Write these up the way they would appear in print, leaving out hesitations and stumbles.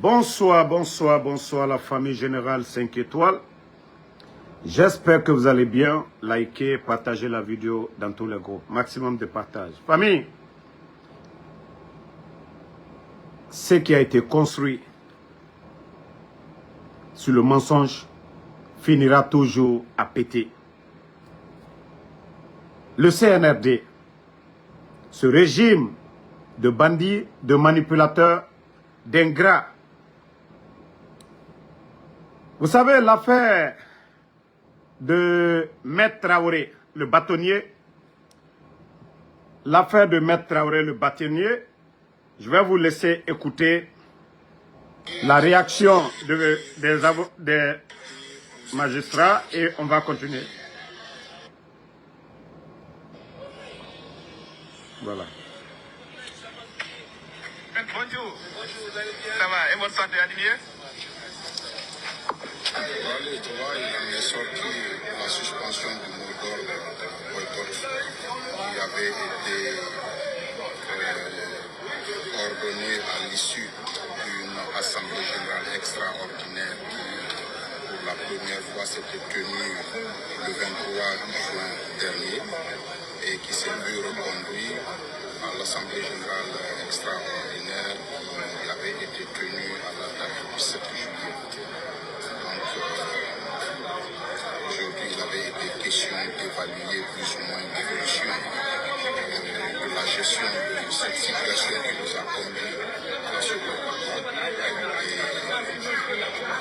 Bonsoir, bonsoir, bonsoir la famille générale 5 étoiles. J'espère que vous allez bien. Likez, partagez la vidéo dans tous les groupes. Maximum de partage. Famille, ce qui a été construit sur le mensonge finira toujours à péter. Le CNRD, ce régime de bandits, de manipulateurs, d'ingrats. Vous savez, l'affaire de Maître Traoré, le bâtonnier, l'affaire de Maître Traoré, le bâtonnier, je vais vous laisser écouter la réaction des magistrats et on va continuer. Voilà. Bonjour. Ça va? Et votre santé, Adivie? Tu vois, il en est sorti la suspension du mot d'ordre de boycott qui avait été ordonnée à l'issue d'une assemblée générale extraordinaire qui, pour la première fois, s'était tenue le 23 juin dernier et qui s'est vu reconduit à l'assemblée générale extraordinaire qui avait été tenue à la date du 7 juillet. Aujourd'hui, il avait été question d'évaluer plus ou moins l'évolution de la gestion de cette situation qui nous a conduit à ce boycott. Et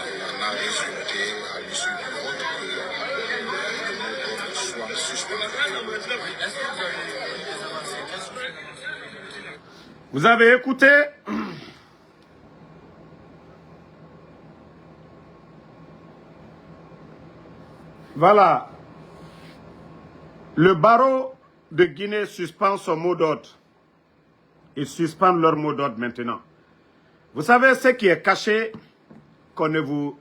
il en a résulté à l'issue du vote que le mot d'ordre soit suspendu. Vous avez écouté? Voilà. Le barreau de Guinée suspend son mot d'ordre. Ils suspendent leur mot d'ordre maintenant. Vous savez ce qui est caché, qu'on ne vous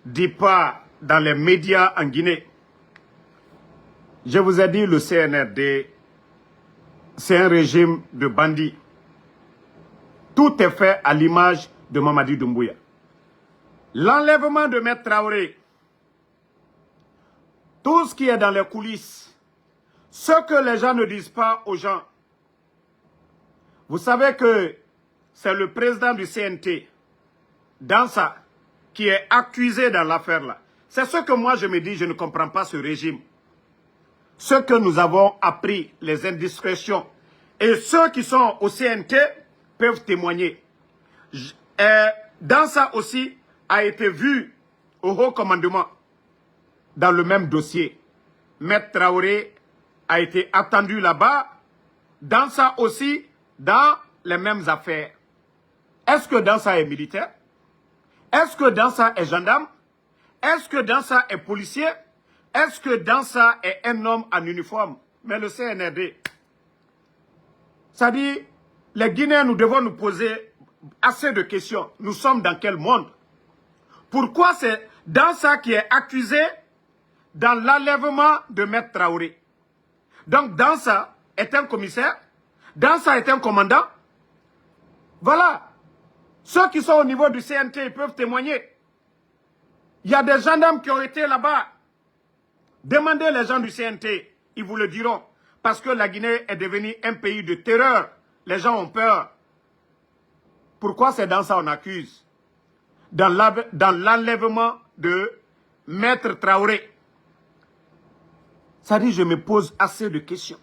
dit pas dans les médias en Guinée. Je vous ai dit, le CNRD, c'est un régime de bandits. Tout est fait à l'image de Mamadi Doumbouya. L'enlèvement de Maître Traoré, tout ce qui est dans les coulisses, ce que les gens ne disent pas aux gens. Vous savez que c'est le président du CNT, Dansa, qui est accusé dans l'affaire là. C'est ce que moi je me dis, je ne comprends pas ce régime. Ce que nous avons appris, les indiscrétions, et ceux qui sont au CNT peuvent témoigner. Dansa aussi a été vu au haut commandement dans le même dossier. Maître Traoré a été attendu là-bas, Dansa aussi dans les mêmes affaires. Est-ce que Dansa est militaire? Est-ce que Dansa est gendarme? Est-ce que Dansa est policier? Est-ce que Dansa est un homme en uniforme? Mais le CNRD, ça dit, les Guinéens, nous devons nous poser assez de questions. Nous sommes dans quel monde? Pourquoi c'est Dansa qui est accusé dans l'enlèvement de Maître Traoré? Donc Dansa est un commissaire, Dansa est un commandant. Voilà. Ceux qui sont au niveau du CNT, ils peuvent témoigner. Il y a des gendarmes qui ont été là-bas. Demandez les gens du CNT, ils vous le diront. Parce que la Guinée est devenue un pays de terreur. Les gens ont peur. Pourquoi c'est Dansa on accuse? Dans l'enlèvement de Maître Traoré. Ça dit, je me pose assez de questions.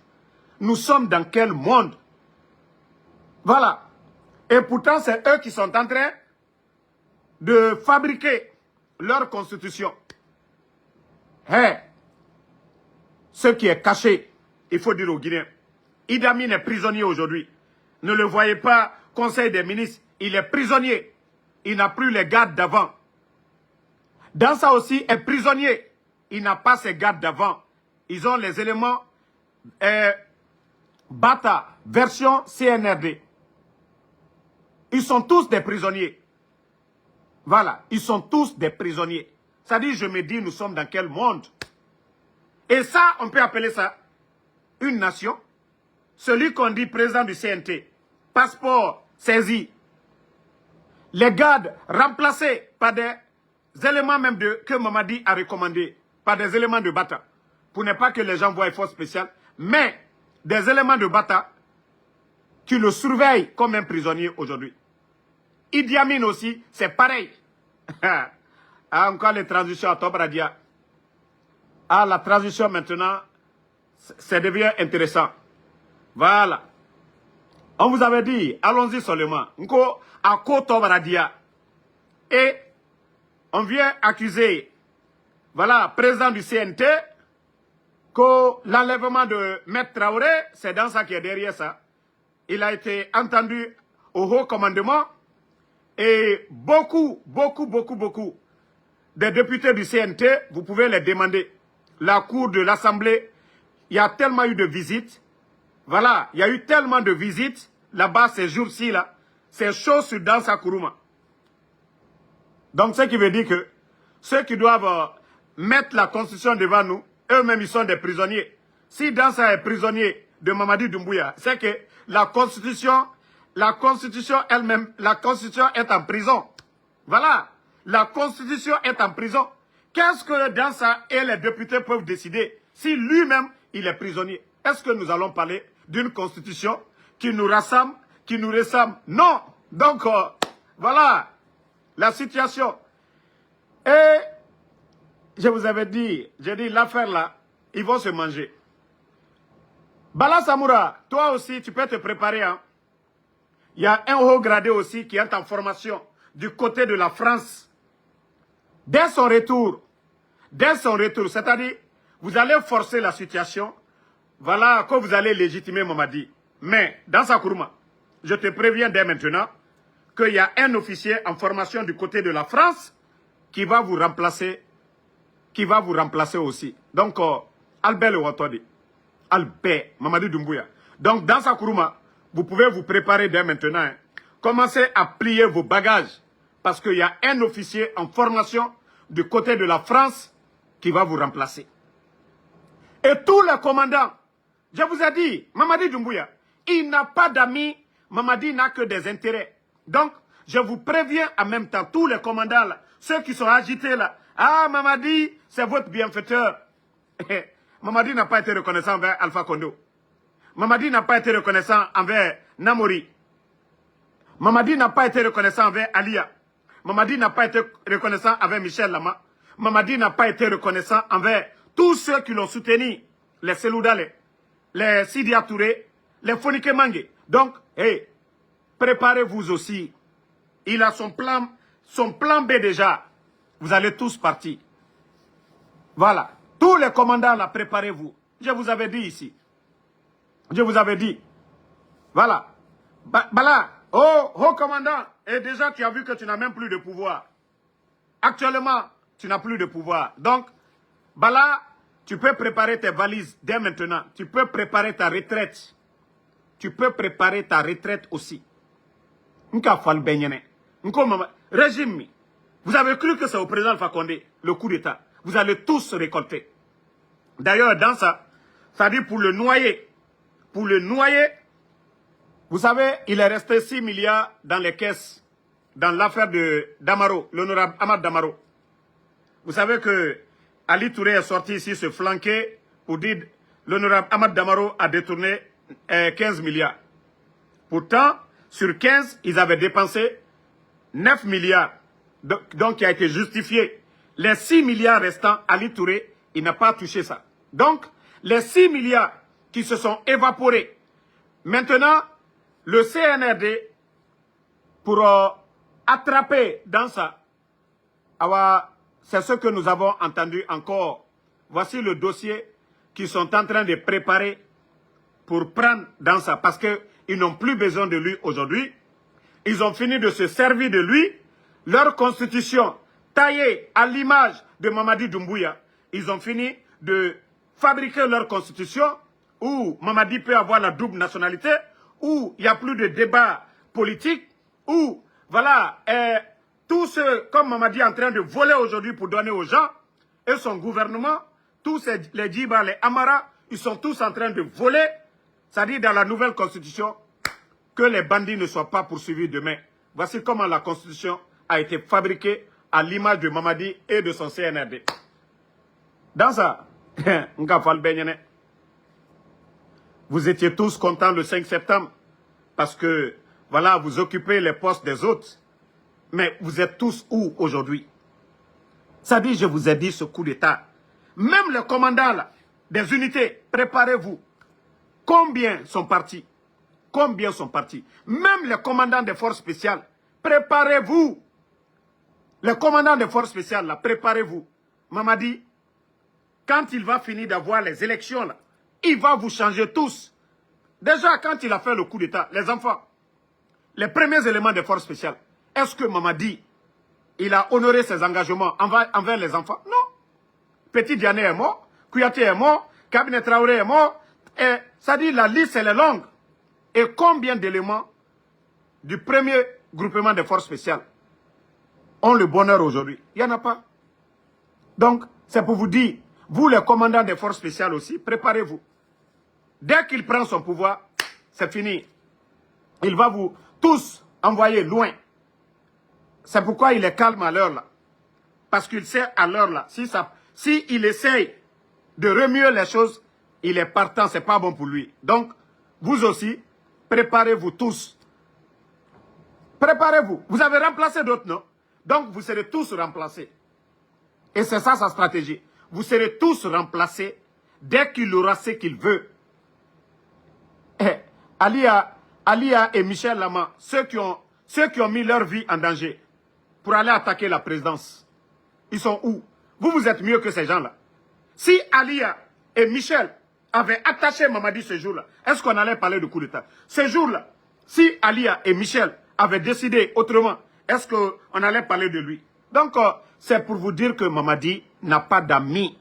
Nous sommes dans quel monde? Voilà. Et pourtant, c'est eux qui sont en train de fabriquer leur constitution. Hey, ce qui est caché, il faut dire aux Guinéens. Idi Amin est prisonnier aujourd'hui. Ne le voyez pas, Conseil des ministres, il est prisonnier. Il n'a plus les gardes d'avant. Dansa aussi est prisonnier. Il n'a pas ses gardes d'avant. Ils ont les éléments Bata, version CNRD. Ils sont tous des prisonniers. Voilà, ils sont tous des prisonniers. Ça dit, je me dis, nous sommes dans quel monde? Et ça, on peut appeler ça une nation. Celui qu'on dit président du CNT, passeport saisi. les gardes remplacés par des éléments même que Mamadi a recommandés, par des éléments de Bata, pour ne pas que les gens voient force spéciale, mais des éléments de Bata qui le surveillent comme un prisonnier aujourd'hui. Idi Amin aussi, c'est pareil. Encore les transitions à Tobradia. Ah, la transition maintenant, ça devient intéressant. Voilà. On vous avait dit, allons-y seulement. Nko à Tobradia. Et on vient accuser, voilà, président du CNT, que l'enlèvement de Maître Traoré, c'est dans ça qui est derrière ça. Il a été entendu au haut commandement et beaucoup des députés du CNT, vous pouvez les demander. La cour de l'Assemblée, il y a tellement eu de visites. Voilà, il y a eu tellement de visites là-bas ces jours-ci, là. C'est chaud sur Dansa Kourouma. Donc, ce qui veut dire que ceux qui doivent mettre la constitution devant nous, eux-mêmes, ils sont des prisonniers. Si Dansa est prisonnier de Mamadi Doumbouya, c'est que la constitution elle-même, la constitution est en prison. Voilà, la constitution est en prison. Qu'est-ce que Dansa et les députés peuvent décider si lui-même, il est prisonnier? Est-ce que nous allons parler d'une constitution qui nous rassemble, qui nous ressemble? Non. Donc, voilà la situation. Et je vous avais dit, j'ai dit l'affaire là, ils vont se manger. Bala Samoura, toi aussi, tu peux te préparer. Hein? Il y a un haut gradé aussi qui est en formation du côté de la France. Dès son retour, c'est-à-dire, vous allez forcer la situation, voilà, que vous allez légitimer Mamadi. Mais, dans sa Kourouma, je te préviens dès maintenant qu'il y a un officier en formation du côté de la France qui va vous remplacer, aussi. Donc, Albert Le Ouattodi. Albert, Mamadi Doumbouya. Donc, dans sa Kourouma, vous pouvez vous préparer dès maintenant. Hein. Commencez à plier vos bagages. Parce qu'il y a un officier en formation du côté de la France qui va vous remplacer. Et tous les commandants, je vous ai dit, Mamadi Doumbouya, il n'a pas d'amis, Mamadi n'a que des intérêts. Donc, je vous préviens en même temps, tous les commandants, là, ceux qui sont agités là, ah, Mamadi, c'est votre bienfaiteur. Mamadi n'a pas été reconnaissant envers Alpha Kondo. Mamadi n'a pas été reconnaissant envers Namori. Mamadi n'a pas été reconnaissant envers Alia. Mamadi n'a pas été reconnaissant envers Michel Lama. Mamadi n'a pas été reconnaissant envers tous ceux qui l'ont soutenu. Les Seloudale, les Sidia Touré, les Fonike Mange. Donc, hey, préparez-vous aussi. Il a son plan B déjà. Vous allez tous partir. Voilà. Tous les commandants là, préparez-vous. Je vous avais dit ici. Je vous avais dit. Voilà. Bala, oh commandant, et déjà tu as vu que tu n'as même plus de pouvoir. Actuellement, tu n'as plus de pouvoir. Donc, Bala, tu peux préparer tes valises dès maintenant. Tu peux préparer ta retraite. Tu peux préparer ta retraite aussi. Régime, vous avez cru que c'est au président Alpha Condé, le coup d'État. Vous allez tous récolter. D'ailleurs, dans ça, ça dit pour le noyer. Pour le noyer, vous savez, il est resté 6 milliards dans les caisses, dans l'affaire de Damaro, l'honorable Ahmad Damaro. Vous savez que Ali Touré est sorti ici se flanquer pour dire l'honorable Ahmad Damaro a détourné 15 milliards. Pourtant, sur 15, ils avaient dépensé 9 milliards. Donc, qui a été justifié. Les 6 milliards restants, Ali Touré, il n'a pas touché ça. Donc, les 6 milliards qui se sont évaporés. Maintenant, le CNRD, pour attraper dans ça, c'est ce que nous avons entendu encore. Voici le dossier qu'ils sont en train de préparer pour prendre dans ça. Parce qu'ils n'ont plus besoin de lui aujourd'hui. Ils ont fini de se servir de lui. Leur constitution taillée à l'image de Mamadi Doumbouya. Ils ont fini de fabriquer leur constitution où Mamadi peut avoir la double nationalité, où il n'y a plus de débat politique, où, voilà, tous ceux, comme Mamadi est en train de voler aujourd'hui pour donner aux gens, et son gouvernement, tous les Djiba, les Amara, ils sont tous en train de voler, c'est-à-dire dans la nouvelle constitution, que les bandits ne soient pas poursuivis demain. Voici comment la Constitution a été fabriquée à l'image de Mamadi et de son CNRD. Dans ça, vous étiez tous contents le 5 septembre parce que, voilà, vous occupez les postes des autres. Mais vous êtes tous où aujourd'hui? Ça dit, je vous ai dit ce coup d'État. Même les commandants là, des unités, préparez-vous. Combien sont partis? Combien sont partis? Même les commandants des forces spéciales, préparez-vous. Les commandants des forces spéciales, là, préparez-vous. Mamadi, quand il va finir d'avoir les élections, là, il va vous changer tous. Déjà, quand il a fait le coup d'État, les enfants, les premiers éléments des forces spéciales, est-ce que Mamadi, il a honoré ses engagements envers les enfants? Non. Petit Diané est mort, Kouyaté est mort, Cabinet Traoré est mort. Et ça dit, la liste, elle est longue. Et combien d'éléments du premier groupement des forces spéciales ont le bonheur aujourd'hui? Il n'y en a pas. Donc, c'est pour vous dire, vous les commandants des forces spéciales aussi, préparez-vous. Dès qu'il prend son pouvoir, c'est fini. Il va vous tous envoyer loin. C'est pourquoi il est calme à l'heure là. Parce qu'il sait à l'heure là, si il essaye de remuer les choses, il est partant, c'est pas bon pour lui. Donc, vous aussi, préparez-vous tous. Préparez-vous. Vous avez remplacé d'autres, non? Donc, vous serez tous remplacés. Et c'est ça sa stratégie. Vous serez tous remplacés dès qu'il aura ce qu'il veut. Alia et Michel Lama, ceux qui ont mis leur vie en danger pour aller attaquer la présidence, ils sont où? Vous êtes mieux que ces gens-là. Si Alia et Michel avaient attaché Mamadi ce jour-là, est-ce qu'on allait parler de coup d'État? Ce jour-là, si Alia et Michel avaient décidé autrement, est-ce qu'on allait parler de lui? Donc, c'est pour vous dire que Mamadi n'a pas d'amis.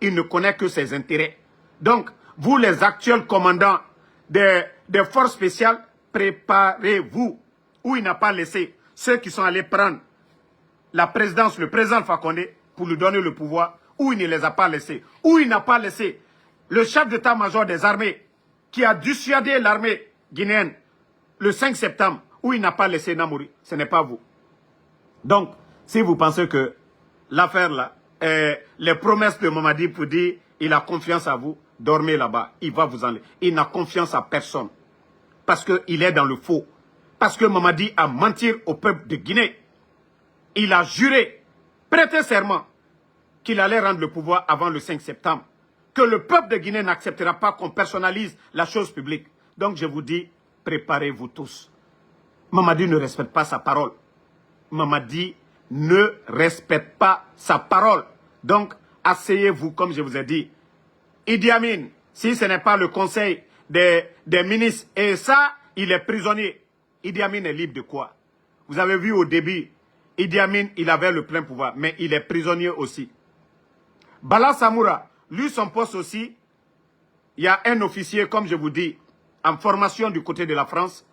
Il ne connaît que ses intérêts. Donc, vous les actuels commandants des forces spéciales, préparez-vous. Où il n'a pas laissé ceux qui sont allés prendre la présidence, le président Alpha Condé, pour lui donner le pouvoir, où il ne les a pas laissés. Où il n'a pas laissé le chef d'état-major des armées, qui a dissuadé l'armée guinéenne le 5 septembre, où il n'a pas laissé Namouri. Ce n'est pas vous. Donc, si vous pensez que l'affaire là, les promesses de Mamadi pour dire il a confiance à vous, dormez là-bas, il va vous enlever. Il n'a confiance à personne. Parce qu'il est dans le faux. Parce que Mamadi a menti au peuple de Guinée. Il a juré, prêté serment, qu'il allait rendre le pouvoir avant le 5 septembre. Que le peuple de Guinée n'acceptera pas qu'on personnalise la chose publique. Donc je vous dis, préparez-vous tous. Mamadi ne respecte pas sa parole. Mamadi ne respecte pas sa parole. Donc, asseyez-vous, comme je vous ai dit. Idi Amin, si ce n'est pas le conseil des ministres, et ça, il est prisonnier. Idi Amin est libre de quoi? Vous avez vu au début, Idi Amin, il avait le plein pouvoir, mais il est prisonnier aussi. Bala Samoura, lui, son poste aussi, il y a un officier, comme je vous dis, en formation du côté de la France.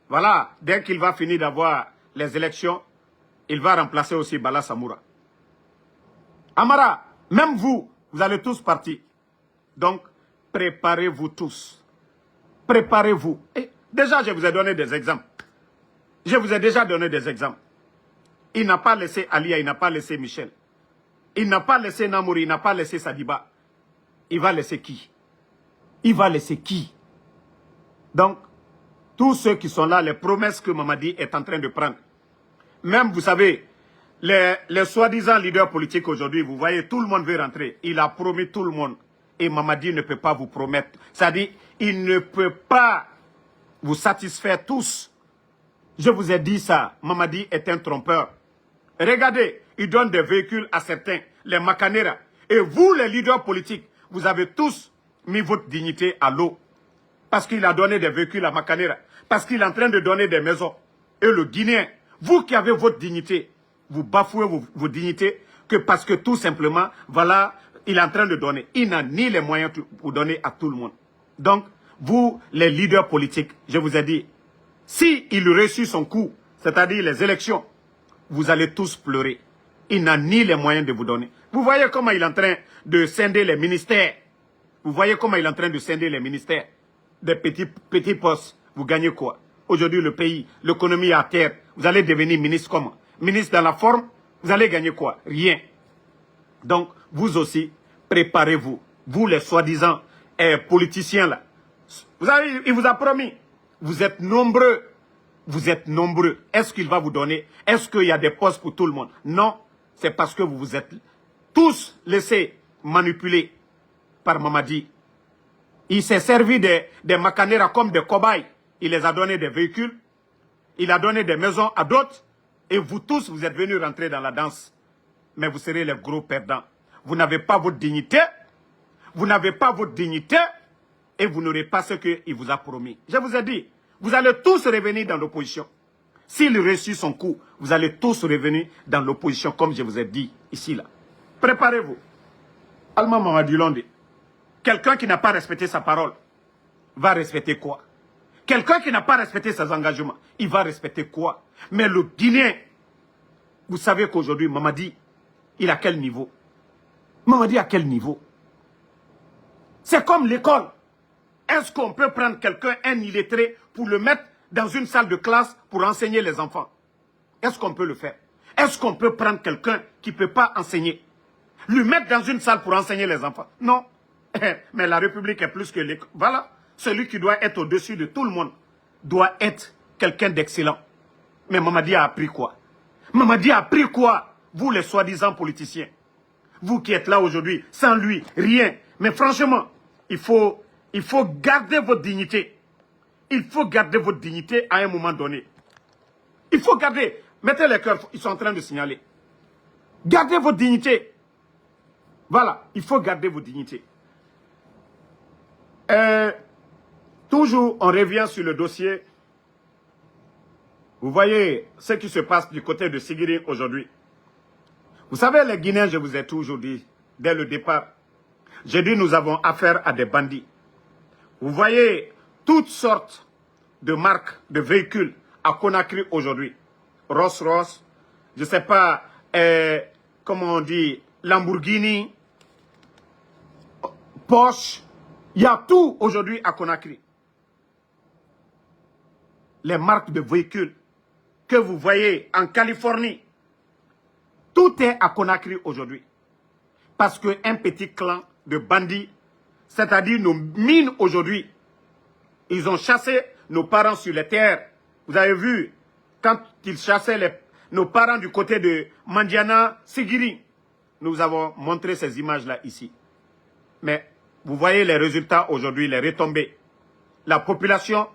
Voilà, dès qu'il va finir d'avoir les élections, il va remplacer aussi Bala Samoura. Amara, même vous, vous allez tous partir. Donc, préparez-vous tous. Préparez-vous. Et déjà, je vous ai donné des exemples. Je vous ai déjà donné des exemples. Il n'a pas laissé Alia, il n'a pas laissé Michel. Il n'a pas laissé Namouri, il n'a pas laissé Sadiba. Il va laisser qui? Il va laisser qui? Donc, tous ceux qui sont là, les promesses que Mamadi est en train de prendre. Même, vous savez, les soi-disant leaders politiques aujourd'hui, vous voyez, tout le monde veut rentrer. Il a promis tout le monde. Et Mamadi ne peut pas vous promettre. C'est-à-dire, il ne peut pas vous satisfaire tous. Je vous ai dit ça. Mamadi est un trompeur. Regardez, il donne des véhicules à certains, les Macanera. Et vous, les leaders politiques, vous avez tous mis votre dignité à l'eau. Parce qu'il a donné des véhicules à Macanera. Parce qu'il est en train de donner des maisons. Et le Guinéen, vous qui avez votre dignité, vous bafouez vos dignités que parce que tout simplement, voilà, il est en train de donner. Il n'a ni les moyens pour donner à tout le monde. Donc, vous, les leaders politiques, je vous ai dit, si il réussit son coup, c'est-à-dire les élections, vous allez tous pleurer. Il n'a ni les moyens de vous donner. Vous voyez comment il est en train de scinder les ministères. Vous voyez comment il est en train de scinder les ministères. Des petits postes. Vous gagnez quoi? aujourd'hui le pays, l'économie est à terre. Vous allez devenir ministre comment? Ministre dans la forme, vous allez gagner quoi? Rien. Donc, vous aussi, préparez-vous. Vous, les soi-disant politiciens là. Il vous a promis. Vous êtes nombreux. Vous êtes nombreux. Est-ce qu'il va vous donner? Est-ce qu'il y a des postes pour tout le monde? Non. C'est parce que vous vous êtes tous laissés manipuler par Mamadi. Il s'est servi des Makanera comme des cobayes. Il les a donné des véhicules. Il a donné des maisons à d'autres. Et vous tous, vous êtes venus rentrer dans la danse. Mais vous serez les gros perdants. Vous n'avez pas votre dignité. Vous n'avez pas votre dignité. Et vous n'aurez pas ce qu'il vous a promis. Je vous ai dit, vous allez tous revenir dans l'opposition. S'il réussit son coup, vous allez tous revenir dans l'opposition, comme je vous ai dit ici, là. Préparez-vous. Alma Mamadi Londi. Quelqu'un qui n'a pas respecté sa parole va respecter quoi? Quelqu'un qui n'a pas respecté ses engagements, il va respecter quoi? Mais le Guinéen, vous savez qu'aujourd'hui, Mamadi, il a quel niveau? Mamadi à quel niveau? C'est comme l'école. Est-ce qu'on peut prendre quelqu'un, un illettré, pour le mettre dans une salle de classe pour enseigner les enfants? Est-ce qu'on peut le faire? Est-ce qu'on peut prendre quelqu'un qui ne peut pas enseigner, lui mettre dans une salle pour enseigner les enfants? Non. Mais la République est plus que l'école. Voilà. Celui qui doit être au-dessus de tout le monde doit être quelqu'un d'excellent. Mais Mamadi a appris quoi? Mamadi a appris quoi? Vous les soi-disant politiciens. Vous qui êtes là aujourd'hui, sans lui, rien. Mais franchement, il faut garder votre dignité. Il faut garder votre dignité à un moment donné. Il faut garder. Mettez les cœurs, ils sont en train de signaler. Gardez votre dignité. Voilà, il faut garder votre dignité. Toujours, on revient sur le dossier. Vous voyez ce qui se passe du côté de Sigiri aujourd'hui. Vous savez, les Guinéens, je vous ai toujours dit, dès le départ, j'ai dit nous avons affaire à des bandits. Vous voyez toutes sortes de marques de véhicules à Conakry aujourd'hui. Rolls-Royce, je ne sais pas, comment on dit, Lamborghini, Porsche. Il y a tout aujourd'hui à Conakry. Les marques de véhicules que vous voyez en Californie, tout est à Conakry aujourd'hui. Parce qu'un petit clan de bandits, c'est-à-dire nos mines aujourd'hui, ils ont chassé nos parents sur les terres. Vous avez vu, quand ils chassaient nos parents du côté de Mandiana, Sigiri, nous avons montré ces images-là ici. Mais vous voyez les résultats aujourd'hui, les retombées. La population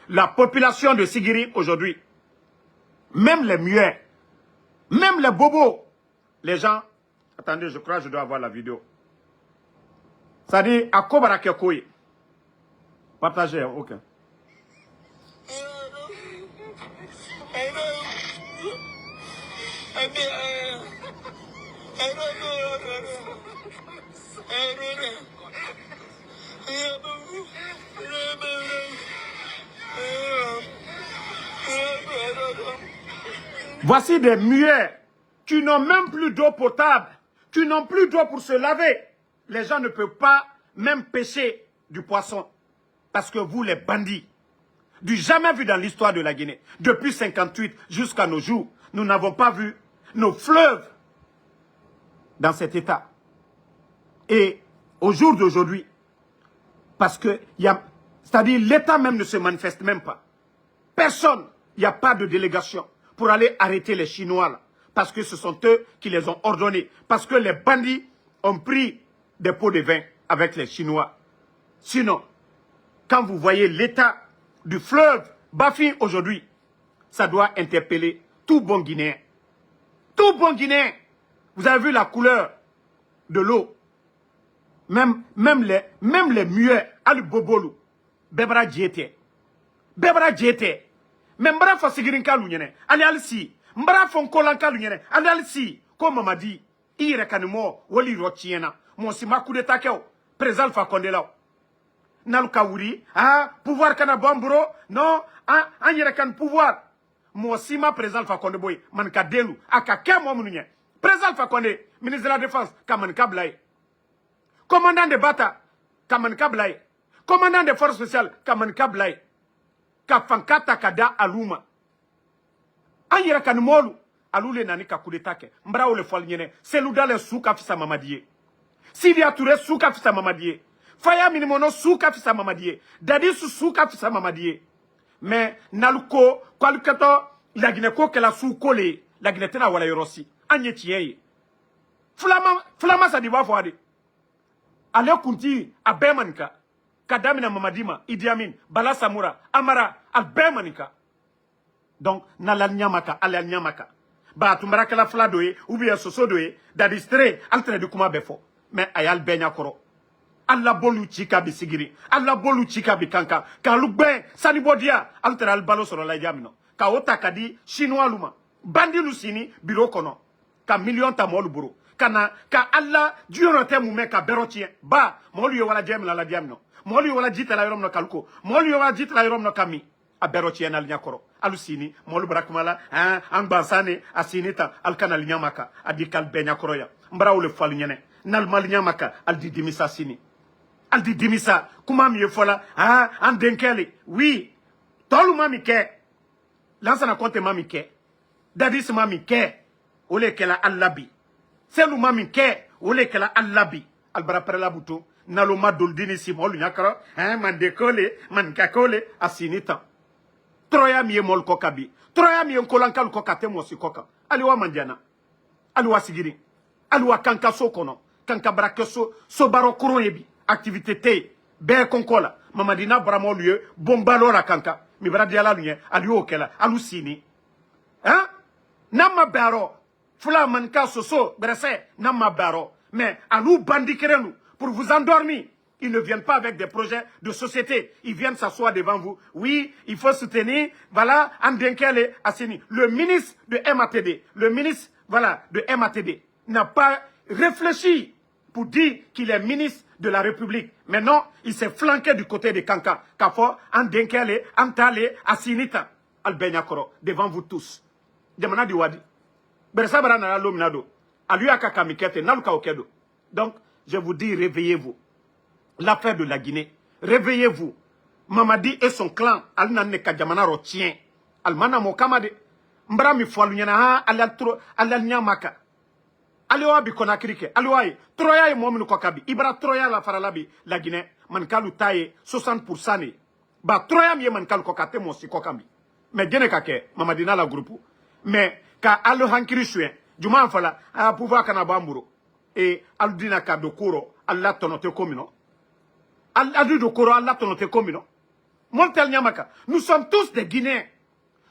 de Sigiri aujourd'hui, même les muets, même les bobos, les gens... Attendez, je crois que je dois avoir la vidéo. Ça dit, à Kobarakekoye. Partagez, ok. Voici des muets qui n'ont même plus d'eau potable, qui n'ont plus d'eau pour se laver. Les gens ne peuvent pas même pêcher du poisson. Parce que vous, les bandits, du jamais vu dans l'histoire de la Guinée, depuis 1958 jusqu'à nos jours, nous n'avons pas vu nos fleuves dans cet état. Et au jour d'aujourd'hui, parce que, c'est-à-dire l'État même ne se manifeste même pas. Personne, il n'y a pas de délégation pour aller arrêter les Chinois là. Parce que ce sont eux qui les ont ordonnés. Parce que les bandits ont pris des pots de vin avec les Chinois. Sinon, quand vous voyez l'état du fleuve Bafin aujourd'hui, ça doit interpeller tout bon Guinéen. Tout bon Guinéen. Vous avez vu la couleur de l'eau. Même les muets, Ali Bobolu, Bebra Djete. Bebra Djete. Même Mbra Fasigirinka Lunyene, Ali Alsi. Mbra Fonkolanka Lunyene, Ali Alsi. Comme Mamadi, Ire Kanimo, Woli Rochiena, Monsima Kudeta Keo, Président Fakondela. Naluka Wuri, pouvoir Kanabambro, non, Anyere Kan pouvoir. Monsima Président Fakondeboy, Manka Delu, Akake Momunye. Président Fakonde, ministre de la Défense, Kamanka Blaye. Commandant de Bata, Kamanka Blaye. Commandant des forces spéciales, Kamanka Blaye. ka fankata ka da aluma an yɛrɛ ka ni mɔlu alu le nani ka coup d'état kɛ n bara o le fɔli ɲɛnɛ Cellou Dalein su ka fisa Mamadi ye Sidia Touré su ka fisa Mamadi ye Faya Minimono su ka fisa Mamadi ye Dadis su ka fisa Mamadi ye mais nalu ko k'alu kɛtɔ Laginɛ ko kɛla su ko le ye Laginɛ tɛna wala yɔrɔ si an ye tiɲɛ ye Fulama Sadi b'a fɔ a de ale kunti a bɛɛ maninka ka damina Mamadi ma Idi Amin Bala Samura Amara a bɛɛ maninka donc n'ala ɲamaka ala ɲamaka ba tumbarakɛla fila dɔ ye ou bien soso dɔ ye dadistre ale tɛna di kuma bɛɛ fɔ mais a y'ale bɛɛ ɲakɔrɔ ala bolu ci ka bi sigiri ala bolu ci ka bi kankan k'alu gbɛn sani bɔ diya ale tɛna ale balo sɔrɔ la i min na ka o ta ka di chinois lu ma bandilu sini bureau kɔnɔ ka million ta mɔlu bolo ka na ka ala jiyɔrɔ tɛ mun mɛn ka bɛrɛ tiɲɛ ba mɔlu ye wala jɛ min la diya min na mɔlu ye wala ji tala yɔrɔ min na k'alu ko mɔlu ye wala ji tala yɔrɔ min na ka min a bɛrɛ tiɲɛ n'ale ɲakɔrɔ alu sini mɔlu bara kuma la an gbansane a sini ta ali kana ali ɲamaka a di k'ale bɛɛ ɲakɔrɔ yan n bara o le fɔli ɲɛnɛ n'ale ma ali ɲamaka ali di dimisa sini ali di dimisa kuma min ye fɔla an denkɛ le oui tɔlu ma min kɛ Lansana Conté ma min kɛ Dadis ma min kɛ o le kɛla ala bi Cellou ma min kɛ o le kɛla ala bi ali bara pɛrɛla buto nalo ma dolidini si mɔlu ɲakɔrɔ mandekole manikakole a sini tan Troya mi ye mol ko kabi Troya mi ye nkolankal ko kate mo si koka aliwa manjana aliwa sigiri aliwa kanka so kono kanka barake so baro kuro yebi activité te be konkola Mamadina bramo lieu bombalo la kanka mi bara diala lunye aliwo kela alu sini namma baro fula manka so brese namma baro mais alu bandikerenu pour vous endormir. Ils ne viennent pas avec des projets de société. Ils viennent s'asseoir devant vous. Oui, il faut soutenir. Voilà, Andenkele Asseni. Le ministre de MATD, le ministre, voilà, de MATD, n'a pas réfléchi pour dire qu'il est ministre de la République. Mais non, il s'est flanqué du côté de Kanka. Kafo, Andenkele, Antale, Asinita, Albenyakoro, devant vous tous. Jamana Diwadi. Beresabara na lominado. Aluyaka kamikete, naluka okedo. Donc, je vous dis, réveillez-vous. L'affaire de la Guinée. Réveillez-vous. Mamadi et son clan, Al-Nane Kadjamana Rotien. Al-Mana Mokamade. Mbra mi foalunyana ala nyamaka. Alewa bi konakrike. Alewa Troya e mominu kokabi. Ibra Troya la faralabi la Guinée. Mankalu taye 60% ne. Ba Troya mi mankalu kokate monsi kokambi. Mais gene kake Mamadina la groupe. Mais ka alo hankiri shuen. Juma fala a pouvoir kana bamburo. Et aldina ka dokoro alla tonote komino. Nous sommes tous des Guinéens.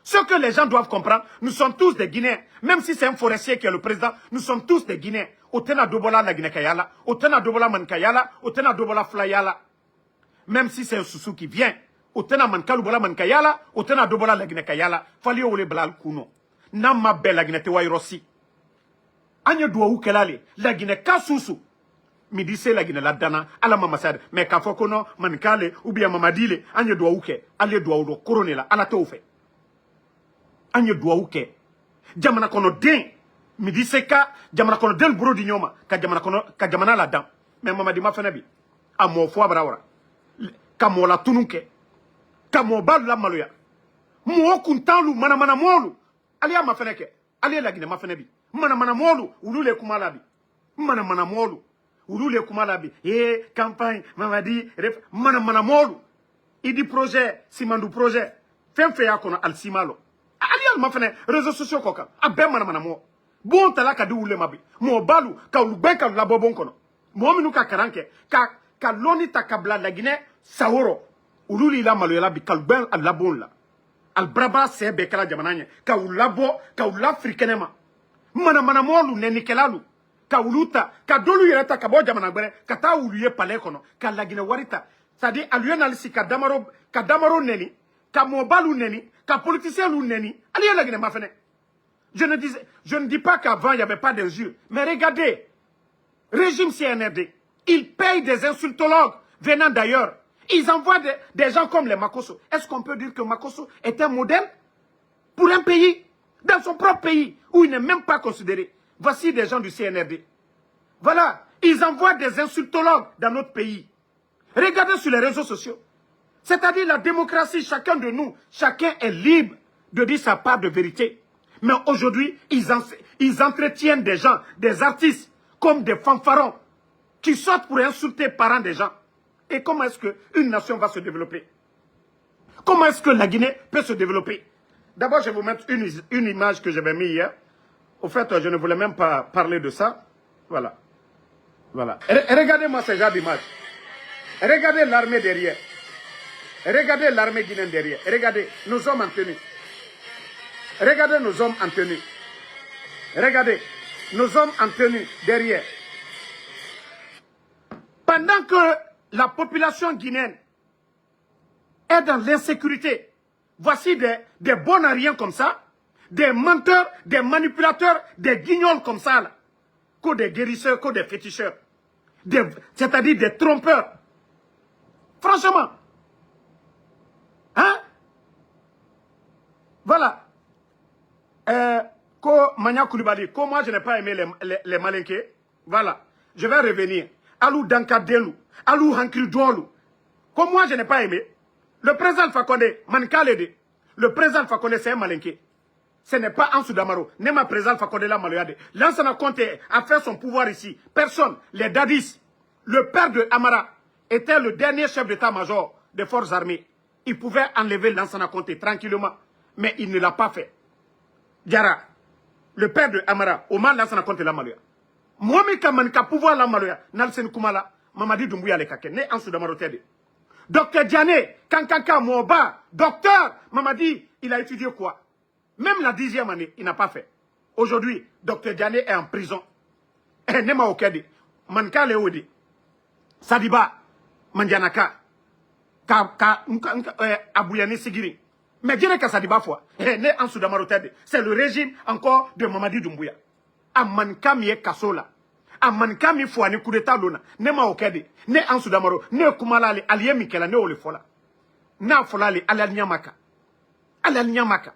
Ce que les gens doivent comprendre, nous sommes tous des Guinéens. Même si c'est un forestier qui est le président, nous sommes tous des Guinéens. Otena Dobola la Guinée Kayala, Otena Dobola Mankayala, Otena Dobola Flayala. Même si c'est un Soussou qui vient, Otena Mankalubola Mankayala, Otena Dobola la Guinée Kayala, Fali Ole Blal Kuno. Nama Bel la Guinée Tewairosi. Anya Douaou Kelale, la Guinée Kassousou. Midi c'est la Guinée la dana ala mamasade mais ka fokono manikale ou bien mamadile anye doa uke ale doa do corona la ala to fe anye doa uke jamana kono den midi c'est ka jamana kono del bro di nyoma ka jamana la dan mais mamadi ma fena bi amo fo abrawara ka mo la tunuke ka mo bal la maloya mo kuntalu mana molu ali ma feneke ali la Guinée ma fena bi mana molu ulule kumala bi mana molu Ouloule Koumalabi, campagne, Mamadi, mana molu. Il dit projet, Simandou projet. Fait yakona al simalo. Ali al mafene, réseaux sociaux koka. Abe mana mo. Bon tala ka di oule mabi. Mo balu, ka ulube ka labobon kono. Mo minu ka karanke. Ka loni takabla la Guinée, Saoro. Oulouli la malo yala bi kalben al labon la. Al braba se bekala jamananye. Ka ulabo, ka ulafrikenema. Mana molu nenikelalu. Ka uluta ka dolu yereta ka bo jamana gbere ka ta uluye palais kono ka lagine warita c'est-à-dire aluye nalisi ka damaro neni ka mobalu neni ka politicien lu neni aliye lagine ma fene je ne dis pas qu'avant il y avait pas d'injures mais regardez régime CNRD ils payent des insultologues venant d'ailleurs ils envoient des gens comme les Makosso. Est-ce qu'on peut dire que Makosso est un modèle pour un pays dans son propre pays où il n'est même pas considéré? Voici des gens du CNRD. Voilà, ils envoient des insultologues dans notre pays. Regardez sur les réseaux sociaux. C'est-à-dire la démocratie, chacun de nous, chacun est libre de dire sa part de vérité. Mais aujourd'hui, ils entretiennent des gens, des artistes, comme des fanfarons, qui sortent pour insulter les parents des gens. Et comment est-ce qu'une nation va se développer? Comment est-ce que la Guinée peut se développer? D'abord, je vais vous mettre une image que j'avais mise hier. Au fait, je ne voulais même pas parler de ça. Voilà. Voilà. Regardez-moi ce genre d'image. Regardez l'armée derrière. Regardez l'armée guinéenne derrière. Regardez nos hommes en tenue. Regardez nos hommes en tenue. Regardez nos hommes en tenue derrière. Pendant que la population guinéenne est dans l'insécurité, voici des bonariens comme ça, des menteurs, des manipulateurs, des guignols comme ça, là, que des guérisseurs, que des féticheurs, c'est-à-dire des trompeurs. Franchement. Hein? Voilà. Mania Koulibaly, comme moi je n'ai pas aimé les malinqués, voilà. Je vais revenir. Alou Dankadelu, Alou Hankri Doualou. Comme moi je n'ai pas aimé, le président Fakonde, Mankalede, le président Fakonde c'est un malinqué. Ce n'est pas Ansou Damaro, n'est ma président Fakonde la Maloyade. Lansana Conte a fait son pouvoir ici. Personne, les dadis, le père de Amara était le dernier chef d'état-major des forces armées. Il pouvait enlever Lansana Conte tranquillement, mais il ne l'a pas fait. Diara, le père de Amara, Omar Lansana Conte la Maloya. Moi-même, quand pouvoir la Maloya, Nalsen Koumala, Mamadi Doumbouya le Kake, né Ansou Damaro Tede. Docteur Diané, Kankaka Moba, docteur, Mamadi, il a étudié quoi? Même la 10e année, il n'a pas fait. Aujourd'hui, Docteur Diané est en prison. Eh, Nema Okedi, Manka Leodi, Sadiba, Mandianaka, Abouyani Sigiri. Mais dire que Sadiba foi, né en Soudamaroté, c'est le régime encore de Mamadi Doumbouya. A Manka Mie Kasola, a Manka Mi Fouani coup d'état Lona, Nema Okedi, né en Soudamaro, né Kumalali, Alie Mikela, né Olefola. Na Folali, Ala Nyamaka. Ala Nyamaka.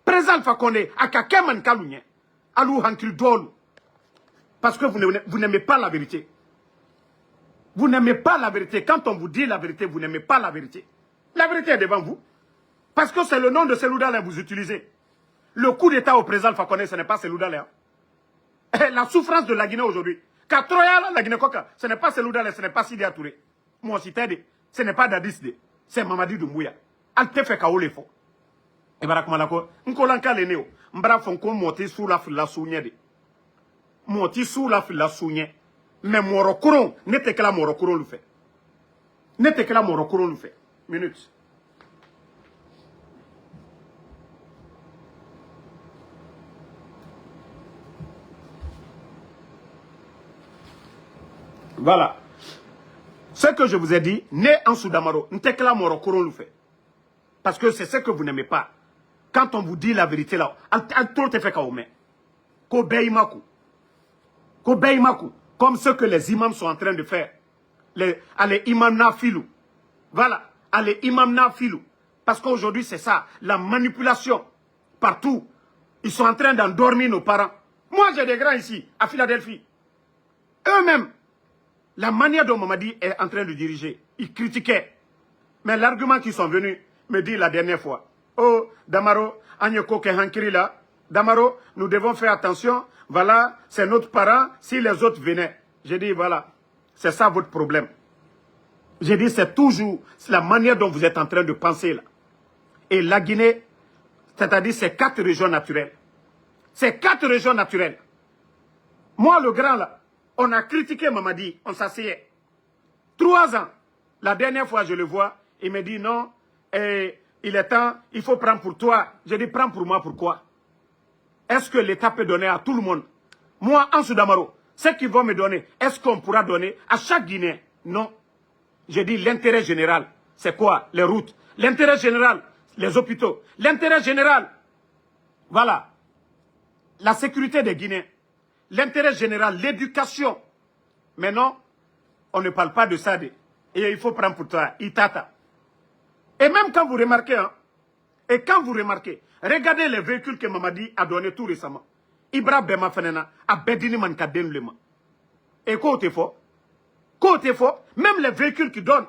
Président Fakonde, Akake Manka Lounye, Alou Hankil Dolu. Parce que vous n'aimez pas la vérité. Vous n'aimez pas la vérité. Quand on vous dit la vérité, vous n'aimez pas la vérité. La vérité est devant vous. Parce que c'est le nom de Seloudalé que vous utilisez. Le coup d'état au président Fakonde, ce n'est pas Seloudalé. La souffrance de la Guinée aujourd'hui. Katroya, la Guinée Koka, ce n'est pas Seloudalé, ce n'est pas Sidi Touré. Moi aussi, ce n'est pas Dadis, c'est Mamadi Doumbouya. Alte fait kaole fo. Et barakumalako, nkolanka leneo, mbra fonko moti sous la fila sounye. Moti sous la fila sounye. Mais Morokoron, n'était que la Morokoron le fait. N'était que la Morokoron le fait. Minute. Voilà. Ce que je vous ai dit, né en Soudamaro, n'était que la Morokoron le fait. Parce que c'est ce que vous n'aimez pas. Quand on vous dit la vérité là, tout est fait comme Kobeimaku. Kobeimaku. Comme ce que les imams sont en train de faire. Allez, imam na filou. Voilà. Allez, imam na filou. Parce qu'aujourd'hui, c'est ça. La manipulation. Partout. Ils sont en train d'endormir nos parents. Moi, j'ai des grands ici, à Philadelphie. Eux-mêmes, la manière dont Mamadi est en train de diriger, ils critiquaient. Mais l'argument qu'ils sont venus me dire la dernière fois. Oh, Damaro, Agneko Kehankiri là. Damaro, nous devons faire attention. Voilà, c'est notre parent. Si les autres venaient, j'ai dit voilà, c'est ça votre problème. J'ai dit c'est toujours la manière dont vous êtes en train de penser là. Et la Guinée, c'est-à-dire ces 4 régions naturelles. Ces 4 régions naturelles. Moi, le grand là, on a critiqué Mamadi, on s'asseyait. 3 ans. La dernière fois, je le vois, il me dit non, il est temps, il faut prendre pour toi. J'ai dit prends pour moi, pourquoi? Est-ce que l'État peut donner à tout le monde? Moi, en Soudamaro, ce qu'ils vont me donner, est-ce qu'on pourra donner à chaque Guinéen? Non. J'ai dit l'intérêt général, c'est quoi? Les routes. L'intérêt général, les hôpitaux. L'intérêt général, voilà, la sécurité des Guinéens. L'intérêt général, l'éducation. Mais non, on ne parle pas de ça. Et il faut prendre pour toi, Itata. Et même quand vous remarquez, regardez les véhicules que Mamadi a donnés tout récemment. Ibra Bema Fenena a Bedini Mankaden Lema. Et quoi t'es fort? Même les véhicules qu'il donne,